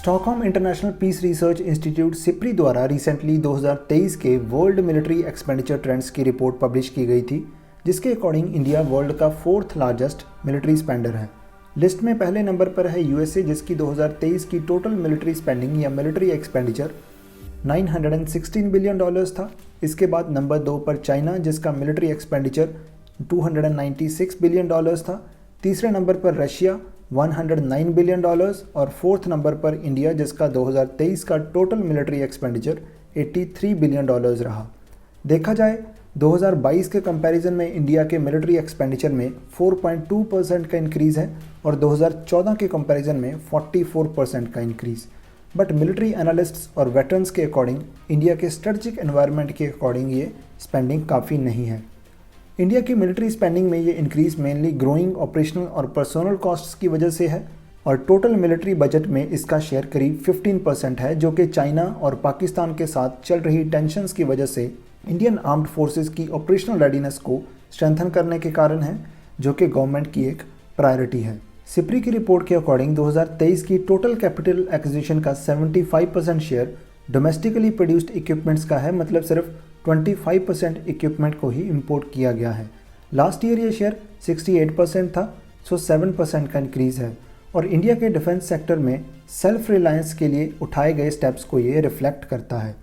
Stockholm International Peace Research Institute SIPRI द्वारा recently 2023 के world military expenditure trends की report publish की गई थी, जिसके अकॉर्डिंग इंडिया वर्ल्ड का 4th लार्जेस्ट मिलिट्री स्पेंडर है। लिस्ट में पहले नंबर पर है यूएसए, जिसकी 2023 की टोटल मिलिट्री स्पेंडिंग या मिलिट्री एक्सपेंडिचर $916 बिलियन था। इसके बाद नंबर 2 पर चाइना, जिसका मिलिट्री एक्सपेंडिचर $296 बिलियन था। तीसरे नंबर पर रशिया $109 बिलियन और 4th नंबर पर इंडिया, जिसका 2023 का टोटल मिलिट्री एक्सपेंडिचर $83 बिलियन रहा। देखा जाए 2022 के कंपैरिजन में इंडिया के मिलिट्री एक्सपेंडिचर में 4.2% का इंक्रीज़ है और 2014 के कंपैरिजन में 44% का इंक्रीज़। बट मिलिट्री एनालिस्ट्स और वेटरन्स के अकॉर्डिंग इंडिया के स्ट्रेटजिक एनवायरनमेंट के अकॉर्डिंग ये स्पेंडिंग काफ़ी नहीं है। इंडिया की मिलिट्री स्पेंडिंग में ये इंक्रीज मेनली ग्रोइंग ऑपरेशनल और पर्सनल कॉस्ट्स की वजह से है और टोटल मिलिट्री बजट में इसका शेयर करीब 15% है, जो कि चाइना और पाकिस्तान के साथ चल रही टेंशन्स की वजह से इंडियन आर्म्ड फोर्सेस की ऑपरेशनल रेडीनेस को स्ट्रेंथन करने के कारण है, जो कि गवर्नमेंट की एक प्रायोरिटी है। सिप्री की रिपोर्ट के अकॉर्डिंग 2023 की टोटल कैपिटल एक्विजिशन का 75% शेयर डोमेस्टिकली प्रोड्यूस्ड इक्विपमेंट्स का है, मतलब सिर्फ 25% इक्विपमेंट को ही इंपोर्ट किया गया है। लास्ट ईयर ये शेयर 68% था, सो 7% का इंक्रीज़ है और इंडिया के डिफेंस सेक्टर में सेल्फ रिलायंस के लिए उठाए गए स्टेप्स को ये रिफ्लेक्ट करता है।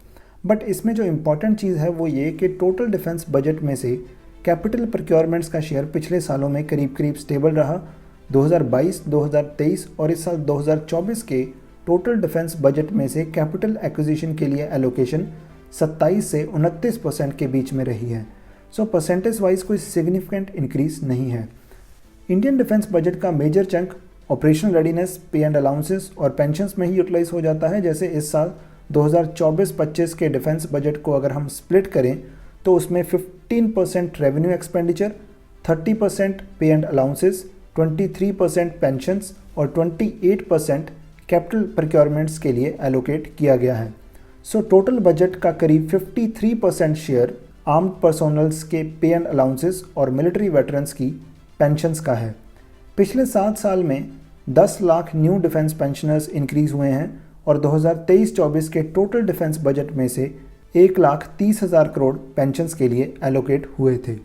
बट इसमें जो इम्पॉर्टेंट चीज़ है वो ये कि टोटल डिफेंस बजट में से कैपिटल प्रोक्योरमेंट्स का शेयर पिछले सालों में करीब करीब स्टेबल रहा। 2022, 2023 और इस साल 2024 के टोटल डिफेंस बजट में से कैपिटल एक्विजिशन के लिए एलोकेशन 27 से 29% के बीच में रही है। सो परसेंटेज वाइज कोई सिग्निफिकेंट इंक्रीज नहीं है। इंडियन डिफेंस बजट का मेजर चंक ऑपरेशनल रेडीनेस, पे एंड अलाउंसेस और पेंशन्स में ही यूटिलाइज हो जाता है। जैसे इस साल 2024-25 के डिफेंस बजट को अगर हम स्प्लिट करें तो उसमें 15% रेवेन्यू एक्सपेंडिचर, 30% पे एंड अलाउंसेस, 23% पेंशन्स और 28% कैपिटल प्रोक्योरमेंट्स के लिए एलोकेट किया गया है। सो टोटल बजट का करीब 53% शेयर आर्म्ड पर्सोनल्स के पे एंड अलाउंसेस और मिलिट्री वेटरन्स की पेंशन्स का है। पिछले 7 साल में 10 lakh new defence pensioners increase हुए हैं और 2023-24 के टोटल डिफेंस बजट में से 1,30,000 करोड़ पेंशन्स के लिए एलोकेट हुए थे।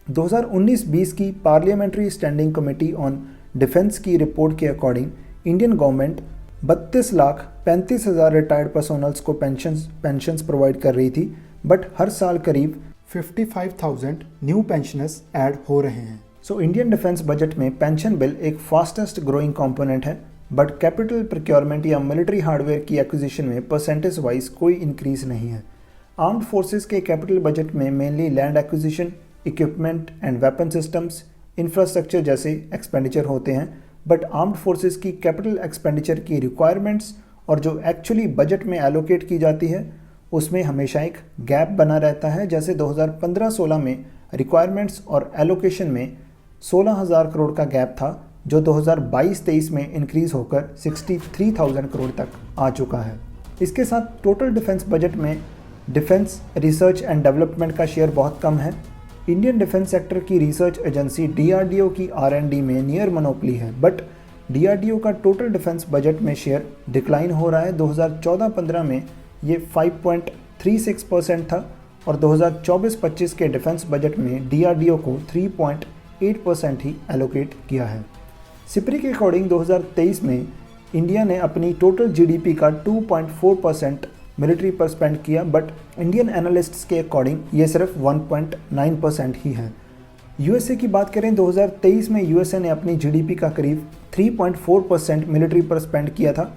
2019-20 की parliamentary standing committee on defence की रिपोर्ट के according Indian government 32,35,000 retired personnels को पेंशन्स प्रोवाइड कर रही थी, बट हर साल करीब 55,000 न्यू पेंशनर्स ऐड हो रहे हैं। सो इंडियन डिफेंस बजट में पेंशन बिल एक फास्टेस्ट ग्रोइंग कंपोनेंट है, बट कैपिटल प्रोक्योरमेंट या मिलिट्री हार्डवेयर की एक्विजिशन में परसेंटेज वाइज कोई इंक्रीज नहीं है। आर्म्ड फोर्सेस के कैपिटल बजट में mainly land acquisition, equipment and weapon systems, infrastructure जैसे एक्सपेंडिचर होते हैं, बट आर्म्ड फोर्सेस की कैपिटल एक्सपेंडिचर की रिक्वायरमेंट्स और जो एक्चुअली बजट में एलोकेट की जाती है उसमें हमेशा एक गैप बना रहता है। जैसे 2015-16 में रिक्वायरमेंट्स और एलोकेशन में 16,000 करोड़ का गैप था, जो 2022-23 में इंक्रीज़ होकर 63,000 करोड़ तक आ चुका है। इसके साथ टोटल डिफेंस बजट में डिफेंस रिसर्च एंड डेवलपमेंट का शेयर बहुत कम है। इंडियन डिफेंस सेक्टर की रिसर्च एजेंसी DRDO की R&D में नियर मोनोपली है, बट DRDO का टोटल डिफेंस बजट में शेयर डिक्लाइन हो रहा है। 2014-15 में ये 5.36% था और 2024-25 के डिफेंस बजट में DRDO को 3.8% ही एलोकेट किया है। सिप्री के अकॉर्डिंग 2023 में इंडिया ने अपनी टोटल GDP का 2.4% मिलिट्री पर स्पेंड किया, बट इंडियन एनालिस्ट्स के अकॉर्डिंग ये सिर्फ 1.9% ही है। यूएसए की बात करें 2023 में यूएसए ने अपनी GDP का करीब 3.4% मिलिट्री पर स्पेंड किया था।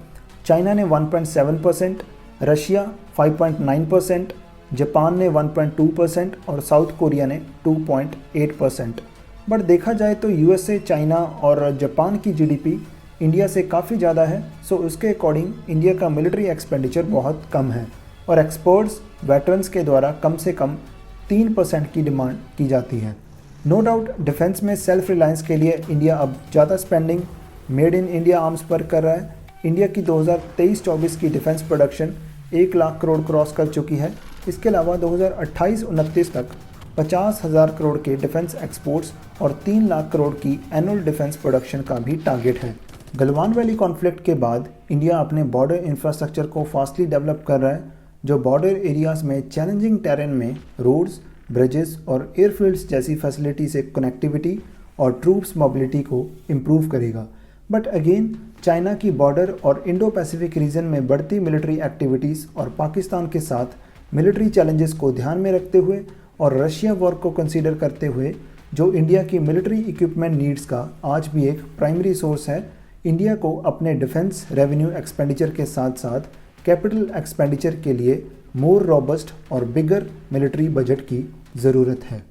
चाइना ने 1.7%, रशिया 5.9%, जापान ने 1.2% और साउथ कोरिया ने 2.8%। बट देखा जाए तो यूएसए, चाइना और जापान की GDP इंडिया से काफ़ी ज़्यादा है, सो उसके अकॉर्डिंग इंडिया का मिलिट्री एक्सपेंडिचर बहुत कम है और एक्सपर्ट्स, वेटरन्स के द्वारा कम से कम 3% की डिमांड की जाती है। नो डाउट डिफेंस में सेल्फ रिलायंस के लिए इंडिया अब ज़्यादा spending made in India arms पर कर रहा है। इंडिया की 2023-24 की defence production 1 lakh crore cross कर चुकी है। इसके अलावा 2028-29 तक 50,000 करोड़ के डिफेंस एक्सपोर्ट्स और 3 लाख करोड़ की एनुअल डिफेंस प्रोडक्शन का भी टारगेट है। गलवान वैली कॉन्फ्लिक्ट के बाद इंडिया अपने बॉर्डर इंफ्रास्ट्रक्चर को फास्टली डेवलप कर रहा है, जो बॉर्डर एरियाज़ में चैलेंजिंग टेरेन में रोड्स, ब्रिजेस और एयरफील्ड्स जैसी फैसिलिटी से कनेक्टिविटी और ट्रूप्स मोबिलिटी को इम्प्रूव करेगा। बट अगेन चाइना की बॉर्डर और इंडो पैसिफिक रीजन में बढ़ती मिलिट्री एक्टिविटीज़ और पाकिस्तान के साथ मिलिट्री चैलेंजेस को ध्यान में रखते हुए और रशिया वॉर को कंसीडर करते हुए, जो इंडिया की मिलिट्री इक्विपमेंट नीड्स का आज भी एक प्राइमरी सोर्स है, इंडिया को अपने डिफेंस रेवेन्यू एक्सपेंडिचर के साथ साथ कैपिटल एक्सपेंडिचर के लिए मोर रोबस्ट और बिगर मिलिट्री बजट की ज़रूरत है।